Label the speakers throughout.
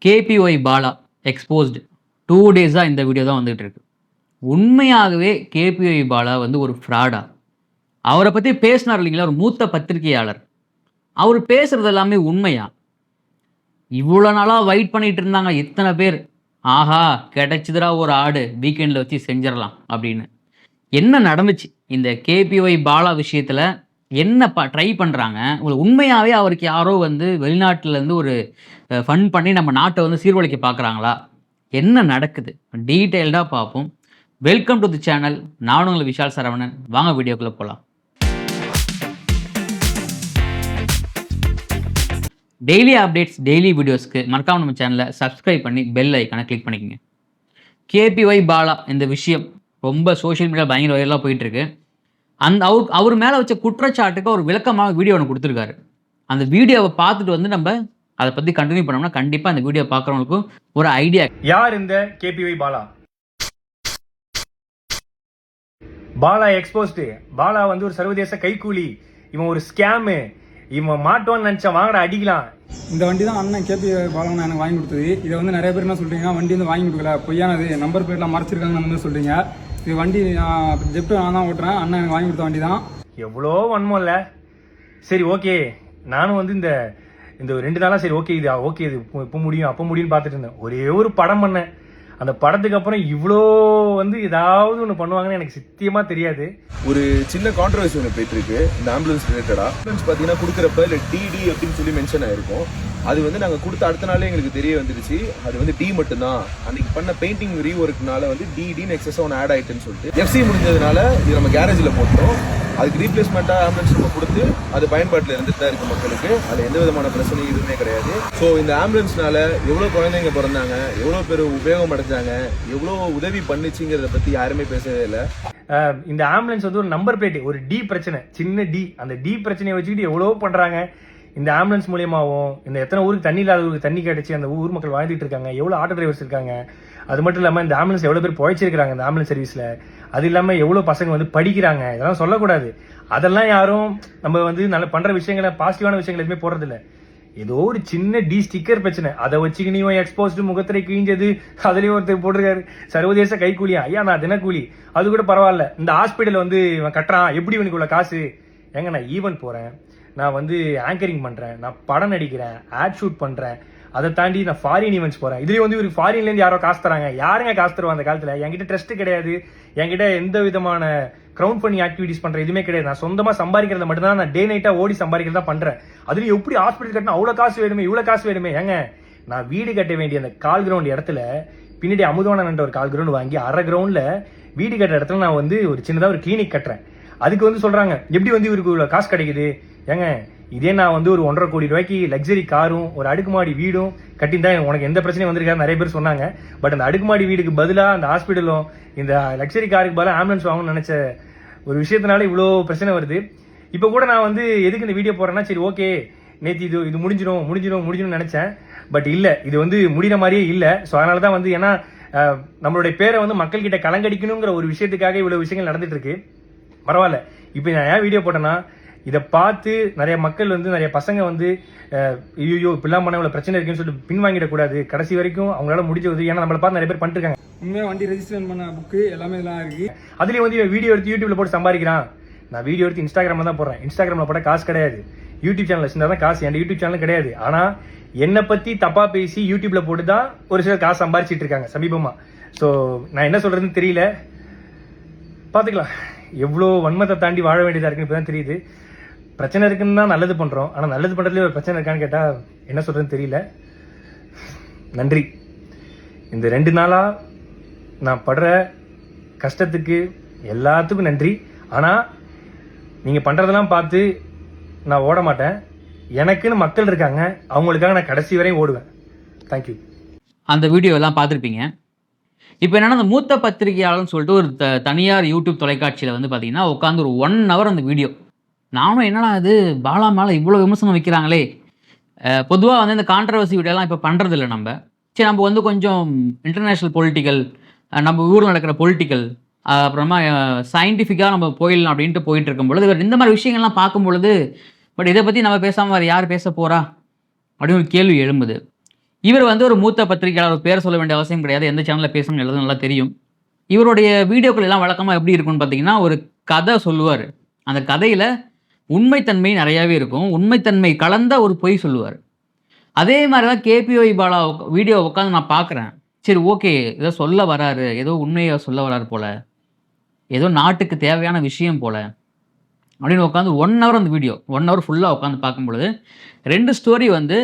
Speaker 1: KPY Bala exposed 2 டேஸாக இந்த video தான் வந்துகிட்டு இருக்கு. உண்மையாகவே கேபிஒய் பாலா வந்து ஒரு ஃப்ராடா? அவரை பற்றி பேசினார் இல்லைங்களா, ஒரு மூத்த பத்திரிகையாளர். அவர் பேசுறது எல்லாமே உண்மையா? இவ்வளோ நாளாக வெயிட் பண்ணிட்டு இருந்தாங்க இத்தனை பேர், ஆஹா கிடைச்சிதுரா ஒரு ஆடு, வீக்கெண்டில் வச்சு செஞ்சிடலாம் அப்படின்னு. என்ன நடந்துச்சு இந்த கேபிஒய் பாலா விஷயத்தில்? என்ன ட்ரை பண்ணுறாங்க? உங்களுக்கு உண்மையாகவே அவருக்கு யாரோ வந்து வெளிநாட்டிலேருந்து ஒரு ஃபண்ட் பண்ணி நம்ம நாட்டை வந்து சீர்குலைக்க பார்க்குறாங்களா? என்ன நடக்குது டீட்டெயில்டாக பார்ப்போம். Welcome to the channel. நான் உங்கள் விஷால் சரவணன். வாங்க வீடியோக்குள்ளே போகலாம். டெய்லி அப்டேட்ஸ், டெய்லி வீடியோஸ்க்கு மறக்காம நம்ம சேனலை சப்ஸ்கிரைப் பண்ணி பெல் ஐக்கானை கிளிக் பண்ணிக்கோங்க. கேபிஒய் பாலா இந்த விஷயம் ரொம்ப சோஷியல் மீடியா பயங்கர வைரலாக போயிட்டுருக்கு. அவர் மேலே வச்ச குற்றச்சாட்டுக்கு ஒரு விளக்கமாக வீடியோ ஒன்று கொடுத்துருக்காரு. அந்த வீடியோவை பார்த்துட்டு வந்து நம்ம அதை பற்றி கண்டினியூ பண்ணோம்னா கண்டிப்பாக அந்த வீடியோ பார்க்குறவங்களுக்கும் ஒரு ஐடியா.
Speaker 2: யார் இந்த கேபிஒய் பாலா? பாலா எக்ஸ்போஸ்டு. பாலா வந்து ஒரு சர்வதேச கைக்கூலி, இவன் ஒரு ஸ்கேமு, இவன் மாட்டோன்னு நினச்சா வாங்கடா அடிக்கலாம்.
Speaker 3: இந்த வண்டி தான் அண்ணன் கேபிஒய் பாலா எனக்கு வாங்கி கொடுத்தது. இதை வந்து நிறைய பேர் என்ன சொல்றீங்க, வண்டி வந்து வாங்கி கொடுக்கல, பொய்யானது, நம்பர் பிளேட்லாம் மறைச்சிருக்காங்கன்னு வந்து சொல்றீங்க. இது வண்டி ஜெப்டோ நான் தான் ஓட்டுறேன், அண்ணன் எனக்கு வாங்கி கொடுத்த வண்டி தான்.
Speaker 2: எவ்வளோ வன்மம் இல்லை? சரி ஓகே, நானும் வந்து இந்த 2 நாளாக சரி ஓகே இது ஓகே இது இப்போ முடியும் அப்போ முடியும்னு பார்த்துட்டு இருந்தேன். ஒரே ஒரு படம் பண்ணேன். அந்த படத்துக்கு அப்புறம் இவ்வளோ வந்து ஏதாவது ஒன்று பண்ணுவாங்கன்னு எனக்கு சத்தியமா தெரியாது.
Speaker 4: ஒரு சின்ன கான்ட்ரவர்சி ஒன்று போயிட்டு இருக்கு இந்த ஆம்புலன்ஸ் ரிலேட்டடா. ஆம்புலன்ஸ் பார்த்தீங்கன்னா கொடுக்குறப்ப இல்லை டிடி அப்படின்னு சொல்லி மென்ஷன் ஆயிருக்கும். அது வந்து நாங்கள் கொடுத்த அடுத்த நாளே எங்களுக்கு தெரிய வந்துருச்சு அது வந்து டி மட்டும்தான். அன்னைக்கு பண்ண பெயிண்டிங் ரீஒர்க்னால வந்து டிடின்னு எக்ஸஸாக ஒன்று ஆட் ஆயிட்டுன்னு சொல்லிட்டு எஃப்சி முடிஞ்சதுனால இது நம்ம கேரேஜில் போட்டோம். அதுக்கு ரீப்ளேஸ்மெண்ட்டாக ஆம்புலன்ஸ் நம்ம கொடுத்து அது பயன்பாட்டில் இருந்துட்டு தான் இருக்கு மக்களுக்கு. அதில் எந்த விதமான பிரச்சனையும் எதுவுமே கிடையாது. ஸோ இந்த ஆம்புலன்ஸ்னால எவ்வளோ குழந்தைங்க பிறந்தாங்க, எவ்வளோ பேர் உபயோகம் அடைஞ்சாங்க, எவ்வளோ உதவி பண்ணுச்சுங்கிறத பற்றி யாருமே பேசவே இல்லை.
Speaker 2: இந்த ஆம்புலன்ஸ் வந்து ஒரு நம்பர் பிளேட், ஒரு டி பிரச்சனை, சின்ன டி, அந்த டி பிரச்சனையை வச்சுக்கிட்டு எவ்வளோ பண்ணுறாங்க. இந்த ஆம்புலன்ஸ் மூலியமாகவும் இந்த எத்தனை ஊருக்கு தண்ணி இல்லாத ஊருக்கு தண்ணி கிடைச்சி அந்த ஊர் மக்கள் வாழ்ந்துட்டு இருக்காங்க, எவ்வளோ ஆட்டோ டிரைவர்ஸ் இருக்காங்க. அது மட்டும் இல்லாமல் இந்த ஆம்புலன்ஸ் எவ்வளோ பேர் பிழைச்சிருக்காங்க இந்த ஆம்புலன்ஸ் சர்வீஸில். அது இல்லாமல் எவ்வளோ பசங்க வந்து படிக்கிறாங்க. இதெல்லாம் சொல்லக்கூடாது. அதெல்லாம் யாரும் நம்ம வந்து நல்ல பண்ணுற விஷயங்களை, பாசிட்டிவான விஷயங்கள் எதுவுமே போடுறதில்ல. ஏதோ ஒரு சின்ன டி ஸ்டிக்கர் பிரச்சனை, அதை வச்சுக்கினியும் எக்ஸ்போஸ்டு முகத்திரை கிழிஞ்சது, அதுலேயும் ஒருத்தர் போட்டிருக்காரு சர்வதேச கைக்கூலியா. ஐயா நான் தினக்கூலி, அது கூட பரவாயில்ல. இந்த ஹாஸ்பிட்டல் வந்து இவன் கட்டுறான், எப்படி இவனுக்கு உள்ள காசு? ஏங்க நான் ஈவென்ட் போகிறேன், நான் வந்து ஆங்கரிங் பண்ணுறேன், நான் படம் நடிக்கிறேன், ஆட் ஷூட் பண்ணுறேன், அதை தாண்டி நான் ஃபாரின் ஈவெண்ட்ஸ் போகிறேன். இதுலேயும் வந்து இவருக்கு ஃபாரின்லேருந்து யாரோ காசு தராங்க. யாருங்க காசு தருவா அந்த காலத்தில்? என்கிட்ட ட்ரஸ்ட் கிடையாது, என்கிட்ட எந்த விதமான க்ரௌண்ட் ஃபண்டிங் ஆக்டிவிட்டிஸ் பண்ணுற எதுவுமே கிடையாது. நான் சொந்தமாக சம்பாதிக்கிறத மட்டும்தான், நான் டே நைட்டாக ஓடி சம்பாதிக்கிறதா பண்ணுறேன். அதுலேயும் எப்படி ஹாஸ்பிட்டல் கட்டினா அவ்வளோ காசு வேணுமே, இவ்வளோ காசு வேணுமே? ஏங்க நான் வீடு கட்ட வேண்டிய அந்த கால் கிரவுண்ட் இடத்துல பின்னாடி அமுதவானன்ற ஒரு கால் கிரவுண்ட் வாங்கி அரை கிரவுண்டில் வீடு கட்டுற இடத்துல நான் வந்து ஒரு சின்னதாக ஒரு கிளினிக் கட்டுறேன். அதுக்கு வந்து சொல்கிறாங்க எப்படி வந்து இவருக்கு இவ்வளோ காசு கிடைக்குது? ஏங்க இதே நான் வந்து ஒரு 1.5 கோடி ரூபாய்க்கு லக்ஸரி காரும் ஒரு அடுக்குமாடி வீடும் கட்டியிருந்தா உனக்கு எந்த பிரச்சனையும் வந்திருக்காரு நிறைய பேர் சொன்னாங்க. பட் அந்த அடுக்குமாடி வீடுக்கு பதிலாக அந்த ஹாஸ்பிட்டலும் இந்த லக்ஸரி காருக்கு பதிலாக ஆம்புலன்ஸ் வாங்கணும்னு நினச்ச ஒரு விஷயத்தினால இவ்வளோ பிரச்சனை வருது. இப்போ கூட நான் வந்து எதுக்கு இந்த வீடியோ போடுறேன்னா, சரி ஓகே நேற்று இது முடிஞ்சிடும் நினச்சேன். பட் இல்லை, இது வந்து முடிகிற மாதிரியே இல்லை. ஸோ அதனால தான் வந்து ஏன்னா நம்மளுடைய பேரை வந்து மக்கள்கிட்ட கலங்கடிக்கணுங்கிற ஒரு விஷயத்துக்காக இவ்வளோ விஷயங்கள் நடந்துட்டு இருக்கு. பரவாயில்ல. இப்போ நான் ஏன் வீடியோ போட்டேன்னா, இதை பார்த்து நிறைய மக்கள் வந்து நிறைய பசங்க வந்து ஐயோ இப்படிலாம் பண்ண இவ்வளோ பிரச்சனை இருக்குன்னு சொல்லிட்டு பின்வாங்கிடக்கூடாது. கடைசி வரைக்கும் அவங்களால முடிஞ்ச உதவி, ஏன்னா நம்மளை பார்த்து நிறைய பேர் பண்ணிட்டு இருக்காங்க.
Speaker 3: உண்மையாக வண்டி ரெஜிஸ்ட்ரேஷன் பண்ண புக்கு எல்லாமே இதெல்லாம் இருக்கு.
Speaker 2: அதுலேயும் வந்து வீடியோ எடுத்து யூடியூப்ல போட்டு சம்பாதிக்கிறான். நான் வீடியோ எடுத்து இன்ஸ்டாகிராமில் தான் போடுறேன். இன்ஸ்டாகிராமில் போட்டால் காசு கிடையாது. யூடியூப் சேனல் வச்சிருந்தா தான் காசு. என் யூடியூப் சேனல் கிடையாது. ஆனால் என்னை பற்றி தப்பாக பேசி யூடியூப்ல போட்டு தான் ஒரு சிலர் காசு சம்பாதிச்சிட்டு இருக்காங்க சமீபமாக. ஸோ நான் என்ன சொல்றதுன்னு தெரியல. பார்த்துக்கலாம். எவ்வளோ வன்மத்தை தாண்டி வாழ வேண்டியதாக இருக்குன்னு இப்போ தான் தெரியுது. பிரச்சனை இருக்குன்னு தான் நல்லது பண்ணுறோம். ஆனால் நல்லது பண்ணுறதுலேயே ஒரு பிரச்சனை இருக்கான்னு கேட்டால் என்ன சொல்கிறதுன்னு தெரியல. நன்றி. இந்த 2 நாளாக நான் படுற கஷ்டத்துக்கு எல்லாத்துக்கும் நன்றி. ஆனால் நீங்கள் பண்ணுறதெல்லாம் பார்த்து நான் ஓட மாட்டேன். எனக்குன்னு மக்கள் இருக்காங்க, அவங்களுக்காக நான் கடைசி வரையும் ஓடுவேன். தேங்க்யூ.
Speaker 1: அந்த வீடியோ எல்லாம் பார்த்துருப்பீங்க. இப்போ என்னென்னா, அந்த மூத்த பத்திரிகையாளர்னு சொல்லிட்டு ஒரு தனியார் யூடியூப் தொலைக்காட்சியில் வந்து பார்த்தீங்கன்னா உட்காந்து ஒரு 1 hour அந்த வீடியோ. நானும் என்னடா இது பாலா மேலே இவ்வளோ விமர்சனம் வைக்கிறாங்களே. பொதுவாக வந்து இந்த கான்ட்ரவர்சி வீடியோலாம் இப்போ பண்ணுறதில்ல நம்ம. சரி நம்ம வந்து கொஞ்சம் இன்டர்நேஷ்னல் பொலிட்டிக்கல், நம்ம ஊரில் நடக்கிற பொலிட்டிக்கல், அப்புறமா சயின்டிஃபிக்காக நம்ம போயிடலாம் அப்படின்ட்டு போயிட்டு இருக்கும் பொழுது இந்த மாதிரி விஷயங்கள்லாம் பார்க்கும் பொழுது, பட் இதை பற்றி நம்ம பேசாமல் வேறு யார் பேச போகிறா அப்படின்னு ஒரு கேள்வி எழும்புது. இவர் வந்து ஒரு மூத்த பத்திரிகையாளர், ஒரு பேர் சொல்ல வேண்டிய அவசியம் கிடையாது. எந்த சேனல்ல பேசணும்னு எல்லாரும் நல்லா தெரியும். இவருடைய வீடியோக்கள் எல்லாம் வழக்கமா எப்படி இருக்கும்னு பார்த்தீங்கன்னா, ஒரு கதை சொல்லுவாரு. அந்த கதையில உண்மைத்தன்மை நெறையாவே இருக்கும். உண்மைத்தன்மை கலந்த ஒரு பொய் சொல்லுவாரு. அதே மாரி தான் கேபிஒய் பாலா வீடியோ உட்காந்து நான் பார்க்குறேன். சரி ஓகே. ஏதோ சொல்ல வராரு. ஏதோ உண்மைய சொல்ல வராரு போல. ஏதோ நாட்டுக்கு தேவையான விஷயம் போல. அப்படின்னு உட்காந்து 1 ஹவர் அந்த வீடியோ. 1 ஹவர் ஃபுல்லா உட்காந்து பார்க்கும்பொழுது, 2 ஸ்டோரி வந்து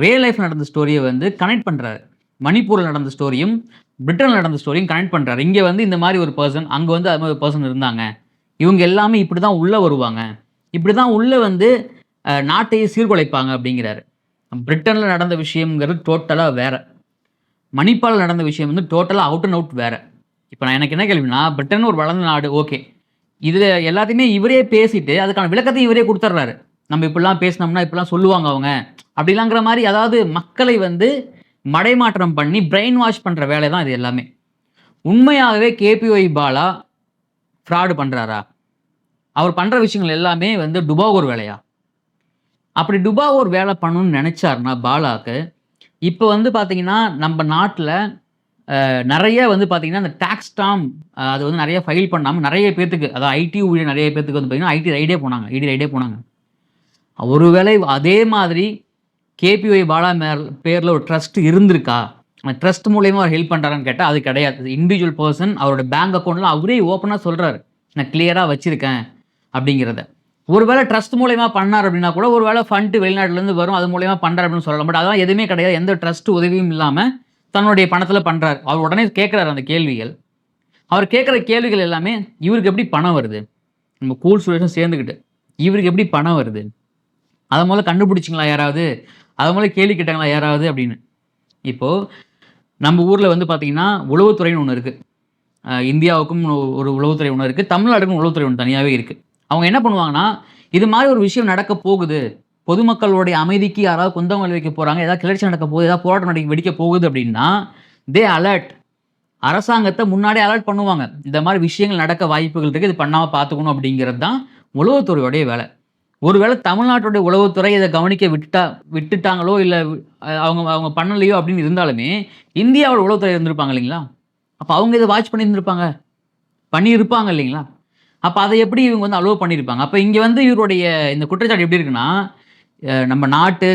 Speaker 1: ரியல் லைஃப்ல நடந்த ஸ்டோரிய வந்து கனெக்ட் பண்றாரு. மணிப்பூர்ல நடந்த ஸ்டோரியும், பிரிட்டன்ல நடந்த ஸ்டோரியும் கனெக்ட் பண்றாரு. இங்க வந்து இந்த மாரி ஒரு பெர்சன், அங்க வந்து அது மாரி ஒரு பெர்சன் இருந்தாங்க. இவங்க எல்லாமே இப்படி தான் உள்ள வருவாங்க. இப்படி தான் உள்ள வந்து நாட்டையே சீர்குலைப்பாங்க அப்படிங்கிறாரு. பிரிட்டன்ல நடந்த விஷயம்ங்கிறது டோட்டலா வேற. மணிப்பால்ல நடந்த விஷயம் வந்து டோட்டலா அவுட் அண்ட் அவுட் வேற. இப்ப நான் எனக்கு என்ன கேள்வின்னா, பிரிட்டன் ஒரு வளர்ந்த நாடு ஓகே. இதுல எல்லாத்தையுமே இவரே பேசிட்டு, அதுக்கான விளக்கத்தையும் இவரே குடுத்துர்றாரு. நம்ம இப்படிலாம் பேசினோம்னா, இப்படிலாம் சொல்லுவாங்க அவங்க. அப்படிலாங்கிற மாரி அதாவது மக்களை வந்து மடைமாற்றம் பண்ணி பிரெயின் வாஷ் பண்ற வேலை தான் இது எல்லாமே. உண்மையாகவே கேபிஒய் பாலா ஃப்ராடு பண்றாரா? அவர் பண்ற விஷயங்கள் எல்லாமே வந்து டுபாகூர் வேலையா? அப்படி டுபாகூர் வேலை பண்ணணும்னு நெனைச்சாருன்னா பாலாக்கு, இப்ப வந்து பார்த்தீங்கன்னா, நம்ம நாட்டுல நெறைய வந்து பார்த்தீங்கன்னா, அந்த டாக்ஸ் ஸ்டாம்ப் அது வந்து நெறைய ஃபைல் பண்ணாம நெறைய பேத்துக்கு, அதாவது ஐடி ஊழியர் நெறைய பேத்துக்கு வந்து பார்த்தீங்கன்னா, ஐடி ரைடே போனாங்க. இடி ரைடே போனாங்க. ஒருவேளை அதே மாதிரி கேபிஒய் பாலா பேர்ல ஒரு ட்ரஸ்ட் இருந்திருக்கா? அந்த ட்ரஸ்ட் மூலியமா அவர் ஹெல்ப் பண்றாரான்னு கேட்டா, அது கிடையாது. இண்டிவிஜுவல் பெர்சன் அவரோட பேங்க் அக்கவுண்ட்ல அவரே ஓப்பனா சொல்றாரு. நான் கிளியரா வச்சிருக்கேன் அப்படிங்கிறத. ஒருவேளை ட்ரஸ்ட் மூலியமா பண்ணார் அப்படின்னா கூட, ஒருவேளை ஃபண்ட் வெளிநாட்டுலேருந்து வரும். அது மூலியமா பண்றாரு அப்படின்னு சொல்லலாம். பட் அதெல்லாம் எதுவுமே கிடையாது. எந்த ட்ரஸ்ட் உதவியும் இல்லாம தன்னுடைய பணத்துல பண்றாரு. அவர் உடனே கேட்கிறாரு அந்த கேள்விகள். அவர் கேட்கிற கேள்விகள் எல்லாமே, இவருக்கு எப்படி பணம் வருது? நம்ம கூல் சுரேஷும் சேர்ந்துக்கிட்டு, இவருக்கு எப்படி பணம் வருது? அத முதல்ல கண்டுபிடிச்சிங்களா யாராவது? அத முதல்ல கேள்வி கேட்டாங்களா யாராவது? அப்படின்னு. இப்போ நம்ம ஊர்ல வந்து பார்த்தீங்கன்னா, உளவுத்துறைன்னு ஒண்ணு இருக்கு. இந்தியாவுக்கும் ஒரு உளவுத்துறை ஒண்ணு இருக்கு. தமிழ்நாட்டுக்கும் உளவுத்துறை ஒண்ணு தனியாவே இருக்கு. அவங்க என்ன பண்ணுவாங்கன்னா, இது மாரி ஒரு விஷயம் நடக்க போகுது. பொதுமக்களுடைய அமைதிக்கு யாராவது குந்தம் விளைவிக்க போறாங்க. ஏதாவது கிளர்ச்சி நடக்க போகுது. ஏதாவது போராட்டம் வெடிக்க போகுது அப்படின்னா, தே அலர்ட். அரசாங்கத்த முன்னாடியே அலர்ட் பண்ணுவாங்க. இந்த மாரி விஷயங்கள் நடக்க வாய்ப்புகள் இருக்கு. இது பண்ணாம பார்த்துக்கணும் அப்படிங்கிறது தான் உளவுத்துறையுடைய வேலை. ஒருவேளை தமிழ்நாட்டுடைய உளவுத்துறை இத கவனிக்க விட்டுட்டாங்களோ, இல்ல அவங்க பண்ணலையோ அப்படின்னு இருந்தாலுமே, இந்தியாவோட உளவுத்துறை இருந்திருப்பாங்க இல்லைங்களா? அப்ப அவங்க இத வாட்ச் பண்ணியிருந்திருப்பாங்க. பண்ணியிருப்பாங்க இல்லைங்களா? அப்ப அத எப்படி இவங்க வந்து அலோவ் பண்ணியிருப்பாங்க? அப்ப இங்க வந்து இவருடைய இந்த குற்றச்சாட்டு எப்படி இருக்குன்னா, நம்ம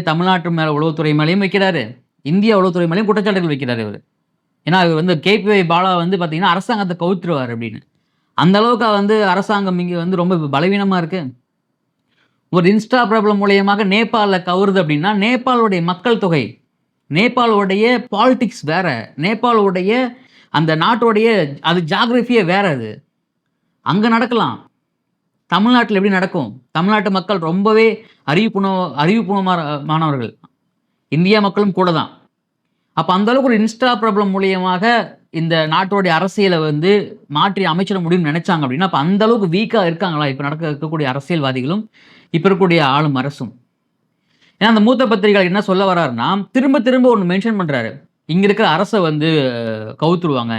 Speaker 1: தமிழ்நாட்டு மேல உளவுத்துறை மேலயும் வைக்கிறாரு. இந்திய உளவுத்துறை மேலயும் குற்றச்சாட்டுகள் வைக்கிறாரு இவரு. ஏன்னா, இவர் வந்து கேபிஒய் பாலா வந்து பார்த்தீங்கன்னா, அரசாங்கத்த கவுத்துருவாரு அப்படின்னு. அந்த அளவுக்கு வந்து அரசாங்கம் இங்க வந்து ரொம்ப பலவீனமா இருக்கு. ஒரு இன்ஸ்டா பிரபலம் மூலியமாக நேபாள கவருது அப்படின்னா, நேபாளுடைய மக்கள் தொகை, நேபாளுடைய பாலிடிக்ஸ் வேற. நேபாளுடைய அந்த நாட்டுடைய அது ஜியோகிராஃபியே வேற அது. அங்க நடக்கலாம். தமிழ்நாட்டுல எப்படி நடக்கும்? தமிழ்நாட்டு மக்கள் ரொம்பவே அறிவுபூர்வமானவர்கள். இந்தியா மக்களும் கூட தான். அப்ப அந்த அளவுக்கு ஒரு இன்ஸ்டா பிரபலம் மூலியமாக இந்த நாட்டோடைய அரசியல வந்து மாற்றி அமைச்சிட முடியும்னு நெனைச்சாங்க அப்படின்னா, அப்ப அந்த அளவுக்கு வீக்கா இருக்காங்களா? இப்ப இருக்கக்கூடிய அரசியல்வாதிகளும், இப்ப இருக்கக்கூடிய ஆளும் அரசும். ஏன்னா, அந்த மூத்த பத்திரிகையாளர் என்ன சொல்ல வர்றாருன்னா, திரும்ப திரும்ப ஒண்ணு மென்ஷன் பண்றாரு. இங்க இருக்கிற அரச வந்து கவுத்துருவாங்க.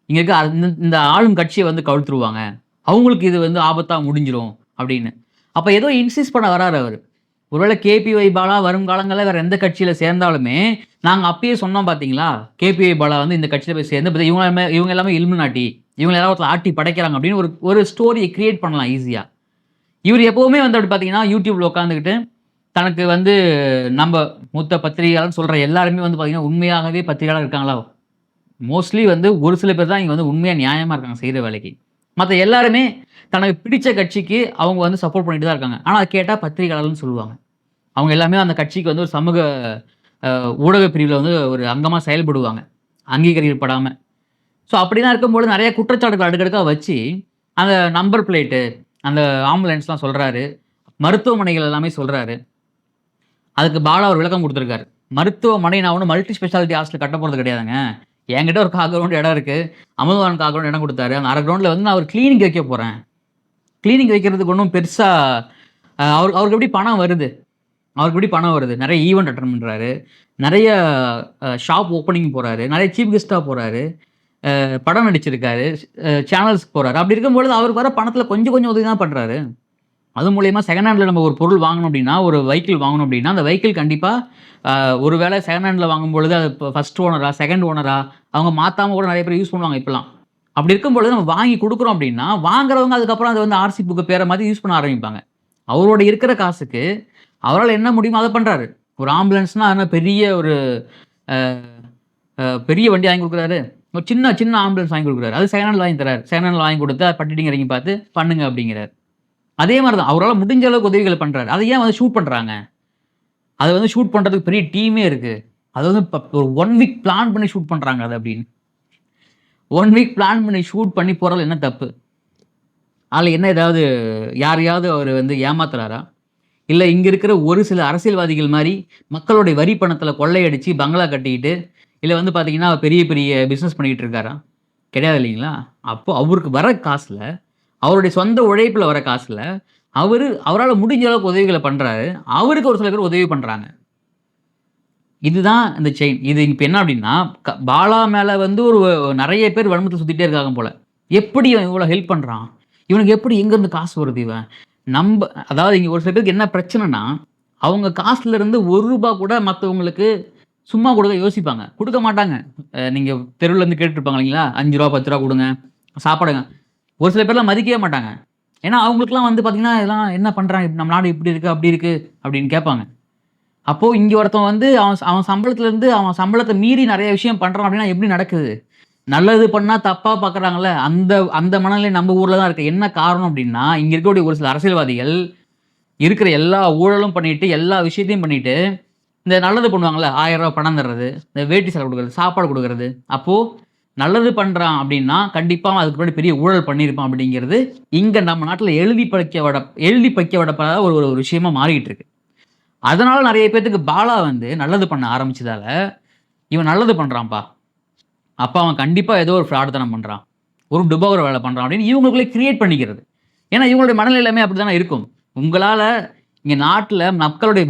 Speaker 1: இங்க இருக்க இந்த ஆளும் கட்சிய வந்து கவுத்துருவாங்க. அவங்களுக்கு இது வந்து ஆபத்தா முடிஞ்சிரும் அப்படின்னு. அப்ப ஏதோ இன்சிஸ்ட் பண்ண வர்றாரு அவரு. ஒருவேளை கேபிஒய் பாலா வரும் காலங்கள்ல வேற எந்த கட்சியில சேர்ந்தாலுமே, நாங்க அப்பயே சொன்னோம் பார்த்தீங்களா? கேபிஒய் பாலா வந்து இந்த கட்சியில போய் சேர்ந்து இவங்க எல்லாமே இலுமினாட்டி. இவங்க யாராவது ஆட்டி படைக்கிறாங்க அப்படின்னு ஒரு ஸ்டோரிய கிரியேட் பண்ணலாம் ஈஸியா. இவர் எப்பவுமே வந்து அப்படி பார்த்தீங்கன்னா, யூடியூப்ல உட்காந்துக்கிட்டு தனக்கு வந்து நம்ம மூத்த பத்திரிகையாளர்னு சொல்ற எல்லாருமே வந்து பார்த்தீங்கன்னா, உண்மையாகவே பத்திரிகையாளர் இருக்காங்களா? மோஸ்ட்லி வந்து ஒரு சில பேர் தான் இங்க வந்து உண்மையா நியாயமா இருக்காங்க செய்ற வேலைக்கு. மத்த எல்லாருமே தனக்கு பிடிச்ச கட்சிக்கு அவங்க வந்து சப்போர்ட் பண்ணிட்டு தான் இருக்காங்க. ஆனா, அத கேட்டா பத்திரிகையாளர்னு சொல்லுவாங்க. அவங்க எல்லாமே அந்த கட்சிக்கு வந்து ஒரு சமூக ஊடக பிரிவுல வந்து ஒரு அங்கமா செயல்படுவாங்க. அங்கீகரிக்கப்படாம. ஸோ அப்படிதான் இருக்கும்போது நெறைய குற்றச்சாட்டுகள் அடுக்கடுக்கா வச்சு, அந்த நம்பர் பிளேட்டு, அந்த ஆம்புலன்ஸ்லாம் சொல்றாரு. மருத்துவமனைகள் எல்லாமே சொல்றாரு. அதுக்கு பாலா ஒரு விளக்கம் குடுத்திருக்காரு. மருத்துவமனை நான் ஒண்ணும் மல்டி ஸ்பெஷாலிட்டி ஹாஸ்பிட்டல் கட்ட போறது கிடையாதுங்க. என்கிட்ட ஒரு 1/4 கிரவுண்ட் இடம் இருக்கு. அமுதவான் 1/4 கிரவுண்ட் இடம் குடுத்தாரு. அந்த 1/2 கிரவுண்ட்ல வந்து நான் ஒரு கிளினிக் வைக்க போறேன். கிளினிக் வைக்கிறதுக்கு ஒண்ணும் பெருசா அவருக்கு எப்படி பணம் வருது? நெறைய ஈவென்ட் அட்டெண்ட் பண்றாரு. நெறைய ஷாப் ஓப்பனிங் போறாரு. நெறைய சீஃப் கெஸ்ட்டா போறாரு. படம் நடிச்சிருக்காரு. சேனல்ஸ்க்கு போறாரு. அப்படி இருக்கும்பொழுது அவருக்கு வர பணத்துல கொஞ்சம் கொஞ்சம் உதவி தான் பண்றாரு. அது மூலயமா செகண்ட் ஹேண்டில் நம்ம ஒரு பொருள் வாங்கணும் அப்படின்னா, ஒரு வெஹிக்கிள் வாங்கணும் அப்படின்னா, அந்த வெஹிக்கிள் கண்டிப்பாக ஒரு வேளை செகண்ட் ஹேண்டில் வாங்கும்பொழுது அது இப்போ ஃபர்ஸ்ட் ஓனரா, செகண்ட் ஓனரா அவங்க மாற்றாம கூட நிறைய பேர் யூஸ் பண்ணுவாங்க இப்போலாம். அப்படி இருக்கும்பொழுது நம்ம வாங்கி கொடுக்குறோம் அப்படின்னா, வாங்குறவங்க அதுக்கப்புறம் அதை வந்து ஆர்சி புக்கு பேரை மாற்றி யூஸ் பண்ண ஆரம்பிப்பாங்க. அவரோட இருக்கிற காசுக்கு அவரால் என்ன முடியுமோ அதை பண்ணுறாரு. ஒரு ஆம்புலன்ஸ்னால் என்ன பெரிய ஒரு பெரிய வண்டி வாங்கி கொடுக்குறாரு, ஒரு சின்ன சின்ன ஆம்புலன்ஸ் வாங்கி கொடுக்குறாரு. அது செகண்ட் ஹேண்டில் வாங்கி தராரு. செகண்ட் ஹேண்டில் வாங்கி கொடுத்து பட்டிட்டிங் இறங்கி பார்த்து பண்ணுங்க அப்படிங்கிறார். அதே மாதிரி தான் அவரால் முடிஞ்ச அளவுக்கு உதவிகள் பண்ணுறாரு. அதை ஏன் வந்து ஷூட் பண்ணுறாங்க? அதை வந்து ஷூட் பண்ணுறதுக்கு பெரிய டீமே இருக்குது. அது வந்து ஒரு 1 வீக் பிளான் பண்ணி ஷூட் பண்ணுறாங்க அது அப்படின்னு. 1 வீக் பிளான் பண்ணி ஷூட் பண்ணி போகிறதுல என்ன தப்பு? அதில் என்ன ஏதாவது யாரையாவது அவர் வந்து ஏமாத்துறாரா? இல்லை இங்கே இருக்கிற ஒரு சில அரசியல்வாதிகள் மாதிரி மக்களுடைய வரி பணத்தில் கொள்ளையடிச்சு பங்களா கட்டிக்கிட்டு, இல்லை வந்து பார்த்தீங்கன்னா பெரிய பெரிய பிஸ்னஸ் பண்ணிக்கிட்டு இருக்காரா? கிடையாது இல்லைங்களா? அப்போது அவருக்கு வர காசில், அவருடைய சொந்த உழைப்பில் வர காசில் அவரால் முடிஞ்ச அளவுக்கு உதவிகளை பண்ணுறாரு. அவருக்கு ஒரு சில பேர் உதவி பண்ணுறாங்க. இதுதான் இந்த செயின். இது இப்போ என்ன அப்படின்னா, பாலா மேலே வந்து ஒரு நிறைய பேர் வன்மத்தில் சுற்றிட்டே இருக்காங்க போல். எப்படி இவன் இவ்வளோ ஹெல்ப் பண்ணுறான்? இவனுக்கு எப்படி எங்கேருந்து காசு வருது இவன்? அதாவது இங்கே ஒரு சில பேருக்கு என்ன பிரச்சனைனா, அவங்க காசுலேருந்து ₹1 கூட மற்றவங்களுக்கு சும்மா கொடுக்க யோசிப்பாங்க. கொடுக்க மாட்டாங்க. நீங்கள் தெருவுலேருந்து கேட்டுருப்பாங்க இல்லைங்களா? ₹5 ₹10 கொடுங்க, சாப்பாடுங்க. ஒரு சில பேர்லாம் மதிக்கவே மாட்டாங்க. ஏன்னா அவங்களுக்குலாம் வந்து பார்த்தீங்கன்னா, இதெல்லாம் என்ன பண்ணுறாங்க, நம்ம நாடு இப்படி இருக்குது அப்படி இருக்குது அப்படின்னு கேட்பாங்க. அப்போது இங்கே ஒருத்தன் வந்து அவன் சம்பளத்துலேருந்து அவன் சம்பளத்தை மீறி நிறைய விஷயம் பண்ணுறான் அப்படின்னா எப்படி நடக்குது? நல்லது பண்ணால் தப்பாக பார்க்குறாங்கல்ல, அந்த மனநிலை நம்ம ஊரில் தான் இருக்குது. என்ன காரணம் அப்படின்னா, இங்கே இருக்கக்கூடிய ஒரு சில அரசியல்வாதிகள் இருக்கிற எல்லா ஊழலும் பண்ணிட்டு, எல்லா விஷயத்தையும் பண்ணிட்டு, இந்த நல்லது பண்ணுவாங்கள்ல, ₹1000 பணம் தர்றது, இந்த வேட்டி சேலை கொடுக்குறது, சாப்பாடு கொடுக்குறது. அப்போது நல்லது பண்ணுறான் அப்படின்னா கண்டிப்பாக அதுக்கு முன்னாடி பெரிய ஊழல் பண்ணியிருப்பான் அப்படிங்கிறது இங்கே நம்ம நாட்டில் எழுதி படிக்க விடப்படாத ஒரு விஷயமா மாறிக்கிட்டு இருக்கு. அதனால் நிறைய பேர்த்துக்கு பாலா வந்து நல்லது பண்ண ஆரம்பிச்சதால, இவன் நல்லது பண்ணுறான்ப்பா, அப்போ அவன் கண்டிப்பாக ஏதோ ஒரு ஃப்ராடுத்தனம் பண்ணுறான், ஒரு டுபாகூர் வேலை பண்ணுறான் அப்படின்னு இவங்களுக்குள்ளே கிரியேட் பண்ணிக்கிறது. ஏன்னா இவங்களுடைய மனநிலை எல்லாமே அப்படி தானே இருக்கும். உங்களால் இங்கே நாட்டில் மக்களுடைய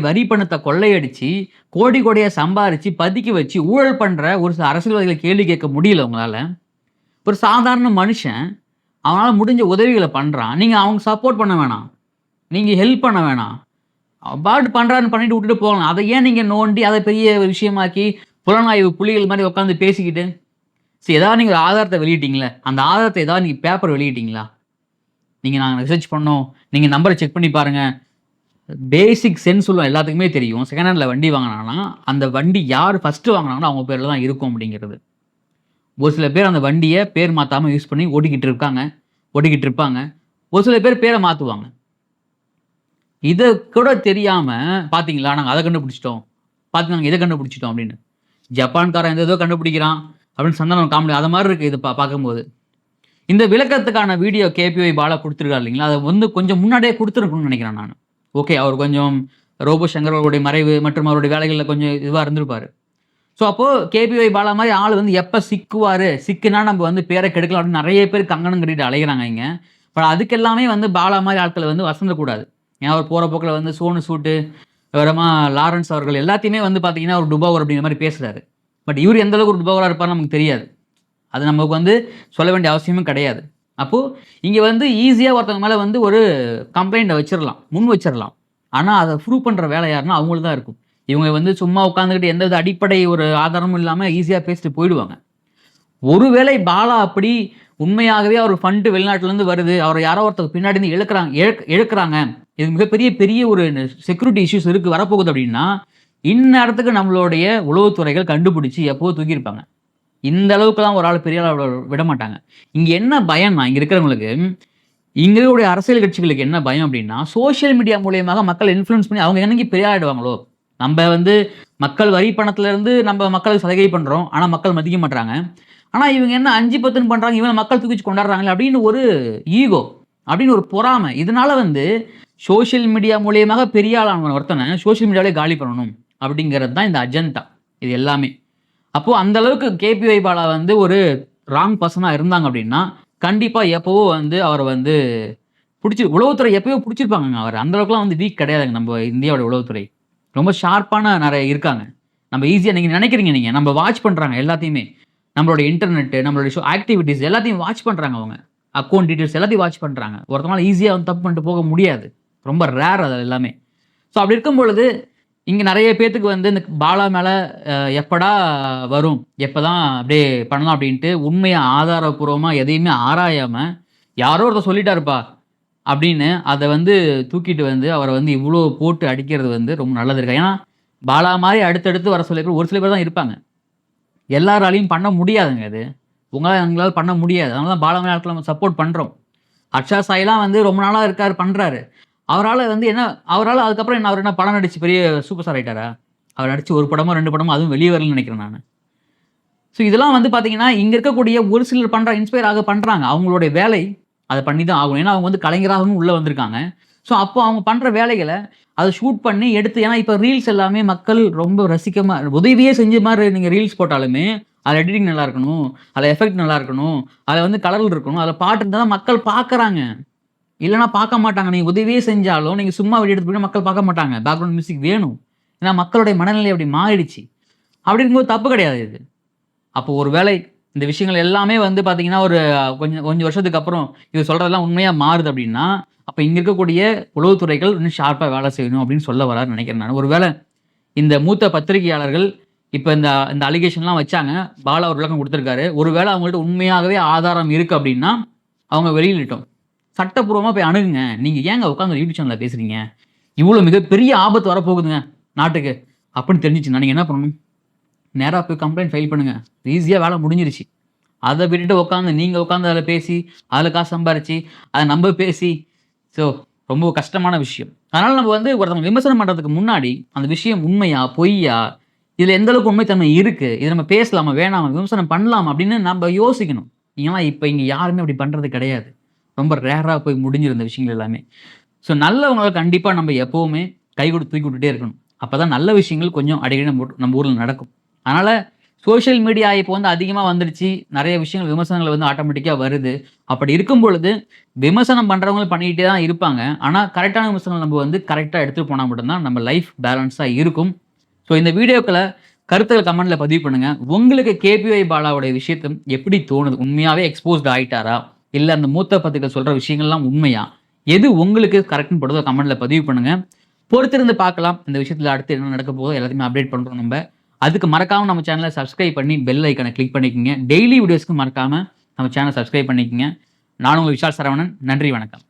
Speaker 1: வரி பணத்தை கொள்ளையடித்து கோடி கோடியாக சம்பாரித்து பதுக்கி வச்சு ஊழல் பண்ணுற ஒரு சில அரசியல்வாதிகளை கேள்வி கேட்க முடியல உங்களால். ஒரு சாதாரண மனுஷன் அவனால் முடிஞ்ச உதவிகளை பண்ணுறான், நீங்கள் அவங்க சப்போர்ட் பண்ண வேணாம், நீங்கள் ஹெல்ப் பண்ண வேணாம், பாட்டு பண்ணுறான்னு பண்ணிட்டு விட்டுட்டு போகலாம். அதை ஏன் நீங்கள் நோண்டி அதை பெரிய விஷயமாக்கி புலனாய்வு புலிகள் மாதிரி உட்காந்து பேசிக்கிட்டு, சரி ஏதாவது நீங்கள் ஒரு ஆதாரத்தை வெளியிட்டீங்களே, அந்த ஆதாரத்தை ஏதாவது நீங்கள் பேப்பர் வெளியிட்டீங்களா? நீங்கள் நாங்கள் ரிசர்ச் பண்ணோம், நீங்கள் நம்பரை செக் பண்ணி பாருங்கள். பேசிக் சென்ஸ் உள்ள எல்லாத்துக்குமே தெரியும், செகண்ட் ஹேண்டில் வண்டி வாங்கினாங்கன்னா அந்த வண்டி யார் ஃபஸ்ட்டு வாங்கினாங்களோ அவங்க பேரில் தான் இருக்கும் அப்படிங்கிறது. ஒரு சில பேர் அந்த வண்டியை பேர் மாற்றாமல் யூஸ் பண்ணி ஓட்டிக்கிட்டு இருப்பாங்க. ஒரு சில பேர் பேரை மாற்றுவாங்க. இதை கூட தெரியாமல் பார்த்தீங்களா நாங்கள் அதை கண்டுபிடிச்சிட்டோம், நாங்கள் இதை கண்டுபிடிச்சிட்டோம் அப்படின்னு. ஜப்பான்காரன் ஏதோ கண்டுபிடிக்கிறான் அப்படின்னு சந்தானம் காமெடி அதை மாதிரி இருக்குது. இது பார்க்கும்போது இந்த விளக்கத்துக்கான வீடியோ கேபிஒய் பாலா கொடுத்துருக்காரு இல்லைங்களா, அதை வந்து கொஞ்சம் முன்னாடியே கொடுத்துருக்கணும்னு நினைக்கிறேன் நான். ஓகே, அவர் கொஞ்சம் ரோபோ சங்கர் அவருடைய மறைவு மற்றும் அவருடைய வேலைகளில் கொஞ்சம் இதுவாக இருந்திருப்பார். ஸோ அப்போது கேபிஒய் பாலா மாதிரி ஆள் வந்து எப்போ சிக்குனா நம்ம வந்து பேரை கெடுக்கலாம் அப்படின்னு நிறைய பேர் கங்கணம் கட்டிட்டு அலைகிறாங்க இங்கே. பட் அதுக்கு எல்லாமே வந்து பாலா மாதிரி ஆட்களை வந்து வசந்தக்கூடாது. ஏன் அவர் போகிற போக்கில் வந்து சோனு சூட்டு விவரமாக லாரன்ஸ் அவர்கள் எல்லாத்தையுமே வந்து பார்த்தீங்கன்னா ஒரு டுபாகூர் அப்படிங்கிற மாதிரி பேசுகிறாரு. பட் இவர் எந்த அளவுக்கு ஒரு டுபாகூராக இருப்பார்னு நமக்கு தெரியாது. அது நமக்கு வந்து சொல்ல வேண்டிய அவசியமும் கிடையாது. அப்போது இங்கே வந்து ஈஸியாக ஒருத்தவங்க மேலே வந்து ஒரு கம்ப்ளைண்ட்டை வச்சிடலாம். ஆனால் அதை ப்ரூவ் பண்ணுற வேலை யாருன்னா அவங்களுக்கு தான் இருக்கும். இவங்க வந்து சும்மா உட்காந்துக்கிட்டு எந்த வித அடிப்படை ஒரு ஆதாரமும் இல்லாமல் ஈஸியாக பேசிட்டு போயிடுவாங்க. ஒருவேளை பாலா அப்படி உண்மையாகவே அவர் ஃபண்டு வெளிநாட்டிலேருந்து வருது, அவரை யாரோ ஒருத்தர் பின்னாடி இருந்து இழுக்கிறாங்க, இது மிகப்பெரிய ஒரு செக்யூரிட்டி இஷ்யூஸ் இருக்குது வரப்போகுது அப்படின்னா, இந்நேரத்துக்கு நம்மளுடைய உளவுத்துறைகள் கண்டுபிடிச்சி எப்போது தூக்கியிருப்பாங்க. இந்த அளவுக்குலாம் ஒரு ஆள் பெரிய ஆள் விட மாட்டாங்க. இங்கே என்ன பயம்னா, இங்கே இருக்கிறவங்களுக்கு, இங்கே இருக்கக்கூடிய அரசியல் கட்சிகளுக்கு என்ன பயம் அப்படின்னா, சோஷியல் மீடியா மூலியமாக மக்கள் இன்ஃப்ளூயன்ஸ் பண்ணி அவங்க என்னைக்கு பெரிய ஆகிடுவாங்களோ, நம்ம வந்து மக்கள் வரி பணத்துலேருந்து நம்ம மக்களுக்கு சலுகை பண்ணுறோம், ஆனால் மக்கள் மதிக்க மாட்டுறாங்க. ஆனால் இவங்க என்ன 5-10 பண்ணுறாங்க, இவங்க மக்கள் தூக்கிச்சு கொண்டாடுறாங்களே அப்படின்னு ஒரு ஈகோ, அப்படின்னு ஒரு பொறாமை. இதனால் வந்து சோஷியல் மீடியா மூலியமாக பெரிய ஆளான ஒருத்தனை சோஷியல் மீடியாவிலே காலி பண்ணணும் அப்படிங்கிறது தான் இந்த அஜெண்டா இது எல்லாமே. அப்போது அந்தளவுக்கு கேபிஒய் பாலா வந்து ஒரு ராங் பர்சனாக இருந்தாங்க அப்படின்னா கண்டிப்பாக எப்போவோ வந்து அவரை வந்து உளவுத்துறை எப்போயோ பிடிச்சிருப்பாங்க. அவர் அந்தளவுக்குலாம் வந்து வீக் கிடையாதுங்க. நம்ம இந்தியாவோட உளவுத்துறை ரொம்ப ஷார்ப்பான நிறைய இருக்காங்க. நம்ம ஈஸியாக நீங்கள் நினைக்கிறீங்க, நம்ம வாட்ச் பண்ணுறாங்க எல்லாத்தையுமே, நம்மளோட இன்டர்நெட்டு, நம்மளுடைய ஆக்டிவிட்டீஸ் எல்லாத்தையும் வாட்ச் பண்ணுறாங்க அவங்க. அக்கௌண்ட் டீட்டெயில்ஸ் எல்லாத்தையும் வாட்ச் பண்ணுறாங்க. ஒருத்தனால ஈஸியாக வந்து தப்பு பண்ணிட்டு போக முடியாது. ரொம்ப ரேர் அது எல்லாமே. ஸோ அப்படி இருக்கும் பொழுது இங்கே நிறைய பேத்துக்கு வந்து இந்த பாலா மேலே எப்படா வரும், எப்போ தான் அப்படியே பண்ணலாம் அப்படின்ட்டு உண்மையை ஆதாரபூர்வமாக எதையுமே ஆராயாமல் யாரோ ஒருத்தர் சொல்லிட்டாருப்பா அப்படின்னு அதை வந்து தூக்கிட்டு வந்து அவரை வந்து இவ்வளோ போட்டு அடிக்கிறது வந்து ரொம்ப நல்லது இருக்கா. ஏன்னா பாலா மாதிரி அடுத்தடுத்து வர சொல்லியிருக்கிற ஒரு சில பேர் தான் இருப்பாங்க. எல்லாராலையும் பண்ண முடியாதுங்க அது. எங்களால் பண்ண முடியாது. அதனால தான் பாலா மாதிரி ஆட்களை நம்ம சப்போர்ட் பண்ணுறோம். அர்ஷா சாய்லாம் வந்து ரொம்ப நாளாக இருக்கார், பண்ணுறாரு. அவரால் வந்து அவரால் அதுக்கப்புறம் அவர் என்ன படம் நடிச்சு பெரிய சூப்பர் ஸ்டார் ஆகிட்டாரா? அவர் நடிச்சு ஒரு படமோ 2 படமோ அதுவும் வெளியே வரலன்னு நினைக்கிறேன் நான். ஸோ இதெல்லாம் வந்து பார்த்தீங்கன்னா இங்கே இருக்கக்கூடிய ஒரு சிலர் இன்ஸ்பயர் ஆக பண்ணுறாங்க. அவங்களுடைய வேலை அதை பண்ணி தான் ஆகணும். ஏன்னா அவங்க வந்து கலைஞராகவும் உள்ளே வந்திருக்காங்க. ஸோ அப்போ அவங்க பண்ணுற வேலைகளை அதை ஷூட் பண்ணி எடுத்து, ஏன்னா இப்போ ரீல்ஸ் எல்லாமே மக்கள் ரொம்ப உதவியே செஞ்ச மாதிரி நீங்கள் ரீல்ஸ் போட்டாலுமே அதில் எடிட்டிங் நல்லா இருக்கணும், அதில் எஃபெக்ட் நல்லா இருக்கணும், அதில் வந்து கலர் இருக்கணும், அதில் பாட்டு இருந்தால் தான் மக்கள் பார்க்குறாங்க. இல்லைனா பார்க்க மாட்டாங்க. நீங்கள் உதவியே செஞ்சாலும் நீங்கள் சும்மா வெளியே எடுத்து போய் மக்கள் பார்க்க மாட்டாங்க. பேக்ரவுண்ட் மியூசிக் வேணும். ஏன்னா மக்களுடைய மனநிலை அப்படி மாறிடுச்சு. அப்படி இருக்கும்போது தப்பு கிடையாது இது. அப்போ ஒரு வேளை இந்த விஷயங்கள் எல்லாமே வந்து பார்த்தீங்கன்னா ஒரு கொஞ்சம் வருஷத்துக்கு அப்புறம் இது சொல்கிறதெல்லாம் உண்மையாக மாறுது அப்படின்னா, அப்போ இங்கே இருக்கக்கூடிய உளவுத்துறைகள் இன்னும் ஷார்ப்பாக வேலை செய்யணும் அப்படின்னு சொல்ல வராருன்னு நினைக்கிறேன் நான். ஒரு வேளை இந்த மூத்த பத்திரிகையாளர்கள் இப்போ இந்த அலிகேஷன்லாம் வச்சாங்க, பாலா ஒரு விளக்கம் கொடுத்துருக்காரு. ஒருவேளை அவங்கள்ட்ட உண்மையாகவே ஆதாரம் இருக்குது அப்படின்னா அவங்க வெளியிட்டோம், சட்டப்பூர்வமாக போய் அணுகுங்க. நீங்கள் ஏங்க உட்காந்து யூடியூப் சேனலில் பேசுகிறீங்க, இவ்வளோ மிகப்பெரிய ஆபத்து வரப்போகுதுங்க நாட்டுக்கு அப்படின்னு தெரிஞ்சிச்சுன்னா நீங்கள் என்ன பண்ணணும்? நேராக போய் கம்ப்ளைண்ட் ஃபைல் பண்ணுங்கள். ஈஸியாக வேலை முடிஞ்சிருச்சு. அதை விட்டுட்டு நீங்கள் உட்காந்து அதில் பேசி அதில் காசு சம்பாரிச்சு அதை நம்ம பேசி, ஸோ ரொம்ப கஷ்டமான விஷயம். அதனால் நம்ம வந்து ஒருத்தவங்க விமர்சனம் பண்ணுறதுக்கு முன்னாடி அந்த விஷயம் உண்மையா பொய்யா, இதில் எந்த அளவுக்கு உண்மைத்தன்மை இருக்குது, இதை நம்ம பேசலாமா வேணாமா, விமர்சனம் பண்ணலாம் அப்படின்னு நம்ம யோசிக்கணும். ஏன்னா இப்போ இங்கே யாருமே அப்படி பண்ணுறது கிடையாது. ரொம்ப ரேராக போய் முடிஞ்சிருந்த விஷயங்கள் எல்லாமே. ஸோ நல்லவங்களை கண்டிப்பாக நம்ம எப்போவுமே கை கொடுத்து தூக்கி விட்டுட்டே இருக்கணும். அப்போ தான் நல்ல விஷயங்கள் கொஞ்சம் அடிக்கடி நம்ம ஊரில் நடக்கும். அதனால் சோஷியல் மீடியா இப்போ வந்து அதிகமாக வந்துடுச்சு. நிறைய விஷயங்கள் விமர்சனங்கள் வந்து ஆட்டோமேட்டிக்காக வருது. அப்படி இருக்கும் பொழுது விமர்சனம் பண்ணுறவங்க பண்ணிக்கிட்டே தான் இருப்பாங்க. ஆனால் கரெக்டான விமர்சனங்கள் நம்ம வந்து கரெக்டாக எடுத்துகிட்டு போனால் மட்டும்தான் நம்ம லைஃப் பேலன்ஸாக இருக்கும். ஸோ இந்த வீடியோக்களை கருத்துக்கள் கமெண்ட்டில் பதிவு பண்ணுங்கள். உங்களுக்கு கேபிஒய் பாலாவுடைய விஷயத்தை எப்படி தோணுது? உண்மையாகவே எக்ஸ்போஸ்ட் ஆகிட்டாரா, இல்லை அந்த மூத்த பத்திரிகை சொல்கிற விஷயங்கள்லாம் உண்மையா, எது உங்களுக்கு கரெக்ட்னு போடுறதோ கமெண்ட்டில் பதிவு பண்ணுங்கள். பொறுத்திருந்து பார்க்கலாம் இந்த விஷயத்தில் அடுத்து என்ன நடக்க போதோ எல்லாத்தையுமே அப்டேட் பண்ணுறோம் நம்ம. அதுக்கு மறக்காமல் நம்ம சேனலை சப்ஸ்கிரைப் பண்ணி பெல் ஐக்கனை கிளிக் பண்ணிக்கோங்க. டெய்லி வீடியோஸ்க்கு மறக்காமல் நம்ம சேனலை சப்ஸ்கிரைப் பண்ணிக்கோங்க. நான் உங்கள் விஷால் சரவணன். நன்றி, வணக்கம்.